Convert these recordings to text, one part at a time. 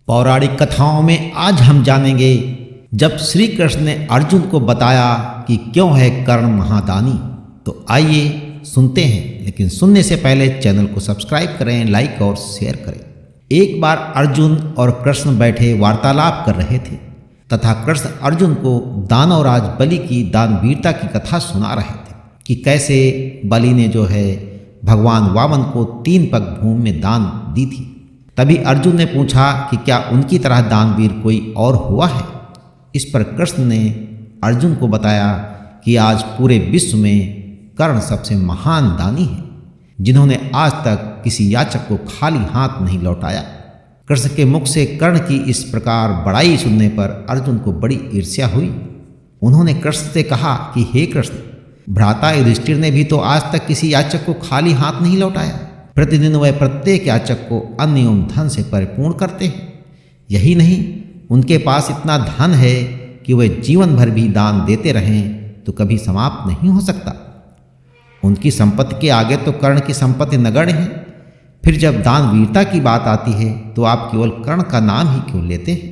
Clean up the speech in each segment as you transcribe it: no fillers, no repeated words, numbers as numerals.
पौराणिक कथाओं में आज हम जानेंगे जब श्री कृष्ण ने अर्जुन को बताया कि क्यों है कर्ण महादानी। तो आइए सुनते हैं, लेकिन सुनने से पहले चैनल को सब्सक्राइब करें, लाइक और शेयर करें। एक बार अर्जुन और कृष्ण बैठे वार्तालाप कर रहे थे तथा कृष्ण अर्जुन को दानवराज बलि की दानवीरता की कथा सुना रहे थे कि कैसे बलि ने जो है भगवान वामन को 3 पग भूमि में दान दी थी। तभी अर्जुन ने पूछा कि क्या उनकी तरह दानवीर कोई और हुआ है। इस पर कृष्ण ने अर्जुन को बताया कि आज पूरे विश्व में कर्ण सबसे महान दानी है, जिन्होंने आज तक किसी याचक को खाली हाथ नहीं लौटाया। कृष्ण के मुख से कर्ण की इस प्रकार बड़ाई सुनने पर अर्जुन को बड़ी ईर्ष्या हुई। उन्होंने कृष्ण से कहा कि हे कृष्ण, भ्राता युधिष्ठिर ने भी तो आज तक किसी याचक को खाली हाथ नहीं लौटाया। प्रतिदिन वह प्रत्येक याचक को अन्न एवं धन से परिपूर्ण करते हैं। यही नहीं, उनके पास इतना धन है कि वे जीवन भर भी दान देते रहें तो कभी समाप्त नहीं हो सकता। उनकी संपत्ति के आगे तो कर्ण की संपत्ति नगण्य है। फिर जब दानवीरता की बात आती है तो आप केवल कर्ण का नाम ही क्यों लेते हैं।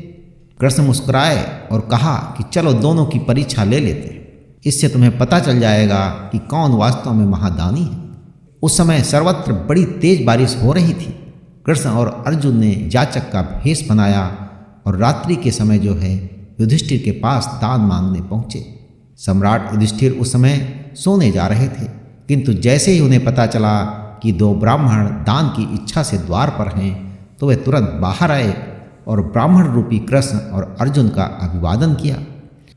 कृष्ण मुस्कुराए और कहा कि चलो दोनों की परीक्षा ले लेते हैं, इससे तुम्हें पता चल जाएगा कि कौन वास्तव में महादानी है। उस समय सर्वत्र बड़ी तेज बारिश हो रही थी। कृष्ण और अर्जुन ने याचक का भेष बनाया और रात्रि के समय जो है युधिष्ठिर के पास दान मांगने पहुँचे। सम्राट युधिष्ठिर उस समय सोने जा रहे थे, किंतु जैसे ही उन्हें पता चला कि 2 ब्राह्मण दान की इच्छा से द्वार पर हैं तो वे तुरंत बाहर आए और ब्राह्मण रूपी कृष्ण और अर्जुन का अभिवादन किया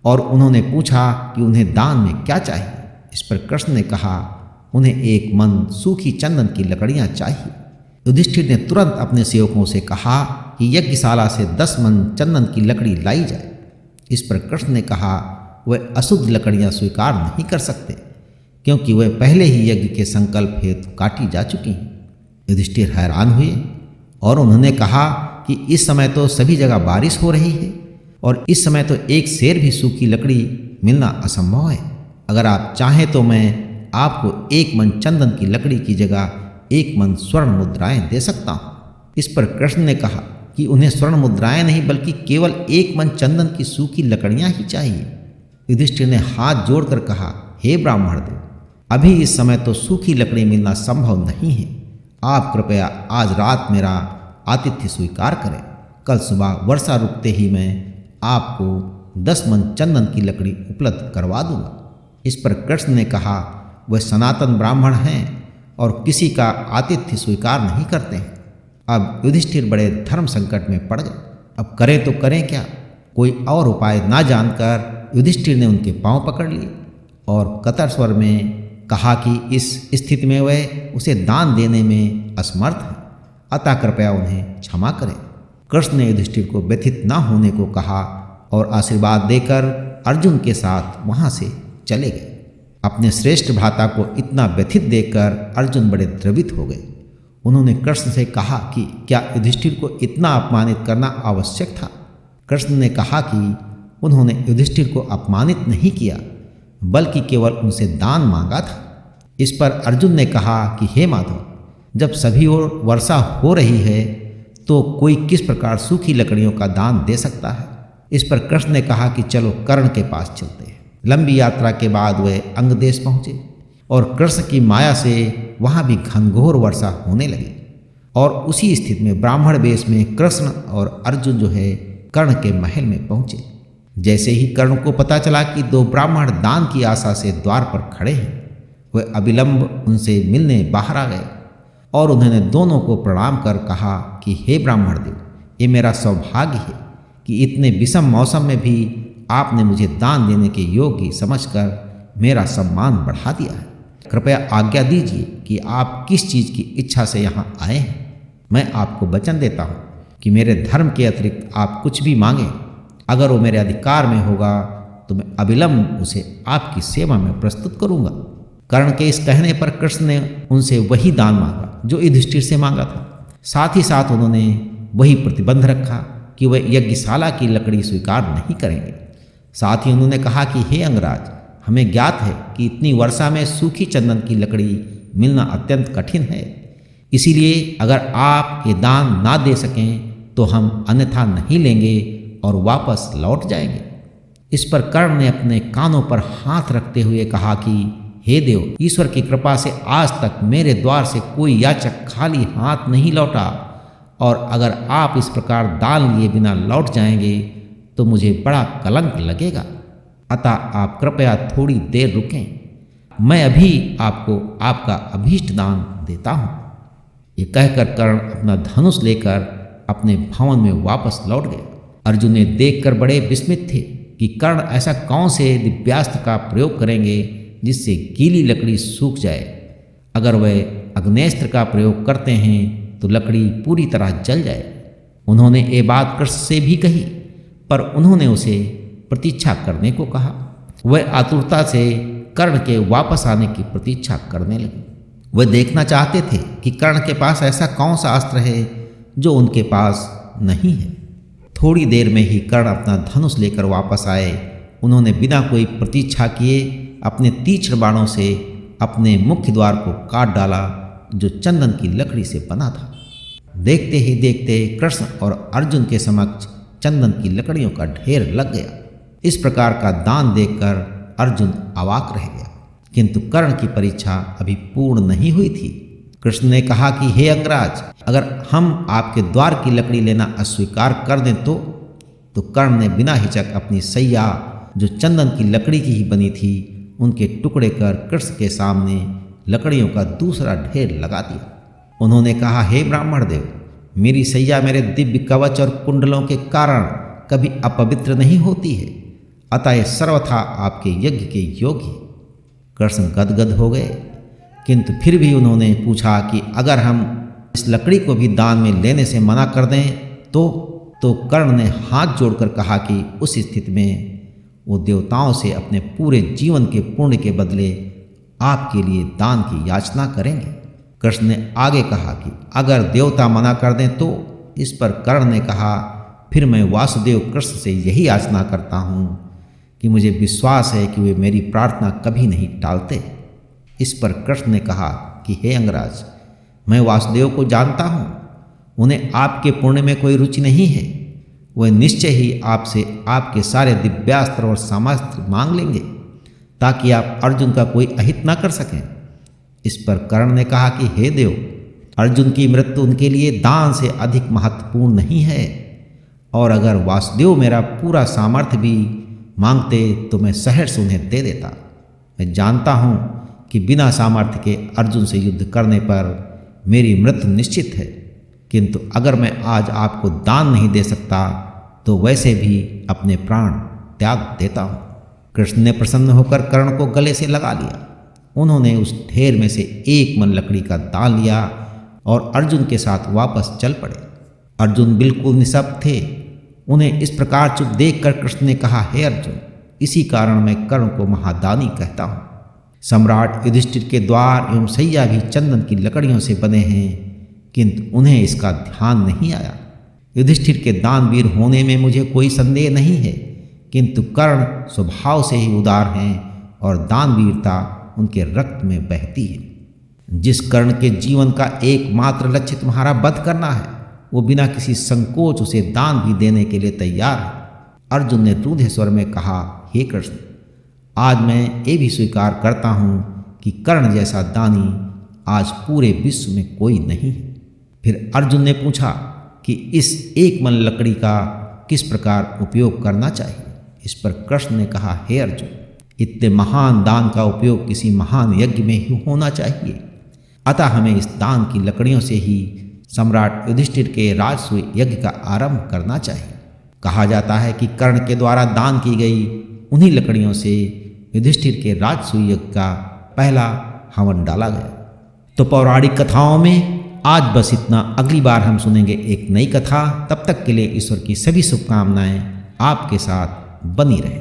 और उन्होंने पूछा कि उन्हें दान में क्या चाहिए। इस पर कृष्ण ने कहा उन्हें 1 मन सूखी चंदन की लकड़ियां चाहिए। युधिष्ठिर ने तुरंत अपने सेवकों से कहा कि यज्ञशाला से 10 मन चंदन की लकड़ी लाई जाए। इस पर कृष्ण ने कहा वह अशुद्ध लकड़ियां स्वीकार नहीं कर सकते, क्योंकि वह पहले ही यज्ञ के संकल्प हेतु काटी जा चुकी हैं। युधिष्ठिर हैरान हुए और उन्होंने कहा कि इस समय तो सभी जगह बारिश हो रही है और इस समय तो एक सेर भी सूखी लकड़ी मिलना असंभव है। अगर आप चाहें तो मैं आपको 1 मन चंदन की लकड़ी की जगह 1 मन स्वर्ण मुद्राएं दे सकता हूँ। इस पर कृष्ण ने कहा कि उन्हें स्वर्ण मुद्राएं नहीं बल्कि केवल 1 मन चंदन की सूखी लकड़ियां ही चाहिए। युधिष्ठिर ने हाथ जोड़कर कहा, हे ब्राह्मण देव, अभी इस समय तो सूखी लकड़ी मिलना संभव नहीं है। आप कृपया आज रात मेरा आतिथ्य स्वीकार करें। कल सुबह वर्षा रुकते ही मैं आपको 10 मन चंदन की लकड़ी उपलब्ध करवा दूंगा। इस पर कृष्ण ने कहा वह सनातन ब्राह्मण हैं और किसी का आतिथ्य स्वीकार नहीं करते हैं। अब युधिष्ठिर बड़े धर्म संकट में पड़ गए। अब करें तो करें क्या। कोई और उपाय ना जानकर युधिष्ठिर ने उनके पांव पकड़ लिए और कतर स्वर में कहा कि इस स्थिति में वह उसे दान देने में असमर्थ है, अतः कृपया उन्हें क्षमा करें। कृष्ण ने युधिष्ठिर को व्यथित न होने को कहा और आशीर्वाद देकर अर्जुन के साथ वहाँ से चले गए। अपने श्रेष्ठ भ्राता को इतना व्यथित देखकर अर्जुन बड़े द्रवित हो गए। उन्होंने कृष्ण से कहा कि क्या युधिष्ठिर को इतना अपमानित करना आवश्यक था। कृष्ण ने कहा कि उन्होंने युधिष्ठिर को अपमानित नहीं किया, बल्कि केवल उनसे दान मांगा था। इस पर अर्जुन ने कहा कि हे माधव, जब सभी ओर वर्षा हो रही है तो कोई किस प्रकार सूखी लकड़ियों का दान दे सकता है। इस पर कृष्ण ने कहा कि चलो कर्ण के पास चलते हैं। लंबी यात्रा के बाद वे अंग देश पहुँचे और कृष्ण की माया से वहाँ भी घनघोर वर्षा होने लगी और उसी स्थिति में ब्राह्मण वेश में कृष्ण और अर्जुन जो है कर्ण के महल में पहुँचे। जैसे ही कर्ण को पता चला कि 2 ब्राह्मण दान की आशा से द्वार पर खड़े हैं, वह अविलंब उनसे मिलने बाहर आ गए और उन्होंने दोनों को प्रणाम कर कहा कि हे ब्राह्मण देव, ये मेरा सौभाग्य है कि इतने विषम मौसम में भी आपने मुझे दान देने के योग्य समझकर मेरा सम्मान बढ़ा दिया है। कृपया आज्ञा दीजिए कि आप किस चीज़ की इच्छा से यहाँ आए हैं। मैं आपको वचन देता हूँ कि मेरे धर्म के अतिरिक्त आप कुछ भी मांगें, अगर वो मेरे अधिकार में होगा तो मैं अविलंब उसे आपकी सेवा में प्रस्तुत करूँगा। कर्ण के इस कहने पर कृष्ण ने उनसे वही दान मांगा जो युधिष्ठिर से मांगा था। साथ ही साथ उन्होंने वही प्रतिबंध रखा कि वह यज्ञशाला की लकड़ी स्वीकार नहीं करेंगे। साथ ही उन्होंने कहा कि हे अंगराज, हमें ज्ञात है कि इतनी वर्षा में सूखी चंदन की लकड़ी मिलना अत्यंत कठिन है, इसीलिए अगर आप ये दान ना दे सकें तो हम अन्यथा नहीं लेंगे और वापस लौट जाएंगे। इस पर कर्ण ने अपने कानों पर हाथ रखते हुए कहा कि हे देव, ईश्वर की कृपा से आज तक मेरे द्वार से कोई याचक खाली हाथ नहीं लौटा, और अगर आप इस प्रकार दान लिए बिना लौट जाएंगे तो मुझे बड़ा कलंक लगेगा। अतः आप कृपया थोड़ी देर रुकें, मैं अभी आपको आपका अभीष्ट दान देता हूँ। ये कहकर कर्ण अपना धनुष लेकर अपने भवन में वापस लौट गया। अर्जुन ने देखकर बड़े विस्मित थे कि कर्ण ऐसा कौन से दिव्यास्त्र का प्रयोग करेंगे जिससे गीली लकड़ी सूख जाए। अगर वह अग्नेस्त्र का प्रयोग करते हैं तो लकड़ी पूरी तरह जल जाए। उन्होंने ये बात कृष्ण से भी कही, पर उन्होंने उसे प्रतीक्षा करने को कहा। वह आतुरता से कर्ण के वापस आने की प्रतीक्षा करने लगे। वह देखना चाहते थे कि कर्ण के पास ऐसा कौन सा अस्त्र है जो उनके पास नहीं है। थोड़ी देर में ही कर्ण अपना धनुष लेकर वापस आए। उन्होंने बिना कोई प्रतीक्षा किए अपने तीक्ष्ण बाणों से अपने मुख्य द्वार को काट डाला, जो चंदन की लकड़ी से बना था। देखते ही देखते कृष्ण और अर्जुन के समक्ष चंदन की लकड़ियों का ढेर लग गया। इस प्रकार का दान देखकर अर्जुन अवाक रह गया, किंतु कर्ण की परीक्षा अभी पूर्ण नहीं हुई थी। कृष्ण ने कहा कि हे अंगराज, अगर हम आपके द्वार की लकड़ी लेना अस्वीकार कर दें तो कर्ण ने बिना हिचक अपनी सैया, जो चंदन की लकड़ी की ही बनी थी, उनके टुकड़े कर कृष्ण के सामने लकड़ियों का दूसरा ढेर लगा दिया। उन्होंने कहा, हे ब्राह्मण देव, मेरी सैया मेरे दिव्य कवच और कुंडलों के कारण कभी अपवित्र नहीं होती है, अतः यह सर्वथा आपके यज्ञ के योग्य। कृष्ण गदगद हो गए, किंतु फिर भी उन्होंने पूछा कि अगर हम इस लकड़ी को भी दान में लेने से मना कर दें तो कर्ण ने हाथ जोड़कर कहा कि उस स्थिति में वो देवताओं से अपने पूरे जीवन के पुण्य के बदले आपके लिए दान की याचना करेंगे। कृष्ण ने आगे कहा कि अगर देवता मना कर दें तो। इस पर कर्ण ने कहा, फिर मैं वासुदेव कृष्ण से यही याचना करता हूँ कि मुझे विश्वास है कि वे मेरी प्रार्थना कभी नहीं टालते। इस पर कृष्ण ने कहा कि हे अंगराज, मैं वासुदेव को जानता हूँ, उन्हें आपके पुण्य में कोई रुचि नहीं है। वह निश्चय ही आपसे आपके सारे दिव्यास्त्र और सामस्त्र मांग लेंगे ताकि आप अर्जुन का कोई अहित न कर सकें। इस पर कर्ण ने कहा कि हे देव, अर्जुन की मृत्यु उनके लिए दान से अधिक महत्वपूर्ण नहीं है, और अगर वासुदेव मेरा पूरा सामर्थ्य भी मांगते तो मैं सहर्ष उन्हें दे देता। मैं जानता हूँ कि बिना सामर्थ्य के अर्जुन से युद्ध करने पर मेरी मृत्यु निश्चित है, किंतु अगर मैं आज आपको दान नहीं दे सकता तो वैसे भी अपने प्राण त्याग देता हूँ। कृष्ण ने प्रसन्न होकर कर्ण को गले से लगा लिया। उन्होंने उस ढेर में से एक मन लकड़ी का दान लिया और अर्जुन के साथ वापस चल पड़े। अर्जुन बिल्कुल निःशब्द थे। उन्हें इस प्रकार चुप देखकर कृष्ण ने कहा, हे अर्जुन, इसी कारण मैं कर्ण को महादानी कहता हूँ। सम्राट युधिष्ठिर के द्वार एवं सैया भी चंदन की लकड़ियों से बने हैं, किंतु उन्हें इसका ध्यान नहीं आया। युधिष्ठिर के दानवीर होने में मुझे कोई संदेह नहीं है, किंतु कर्ण स्वभाव से ही उदार हैं और दानवीरता उनके रक्त में बहती है। जिस कर्ण के जीवन का एकमात्र लक्ष्य तुम्हारा वध करना है, वो बिना किसी संकोच उसे दान भी देने के लिए तैयार है। अर्जुन ने रूधे स्वर में कहा, हे कृष्ण, आज मैं ये भी स्वीकार करता हूँ कि कर्ण जैसा दानी आज पूरे विश्व में कोई नहीं है। फिर अर्जुन ने पूछा कि इस एक मन लकड़ी का किस प्रकार उपयोग करना चाहिए। इस पर कृष्ण ने कहा, हे अर्जुन, इतने महान दान का उपयोग किसी महान यज्ञ में ही होना चाहिए, अतः हमें इस दान की लकड़ियों से ही सम्राट युधिष्ठिर के राजसूय यज्ञ का आरंभ करना चाहिए। कहा जाता है कि कर्ण के द्वारा दान की गई उन्हीं लकड़ियों से युधिष्ठिर के राजसूय यज्ञ का पहला हवन डाला गया। तो पौराणिक कथाओं में आज बस इतना। अगली बार हम सुनेंगे एक नई कथा। तब तक के लिए ईश्वर की सभी शुभकामनाएं आपके साथ बनी रहे।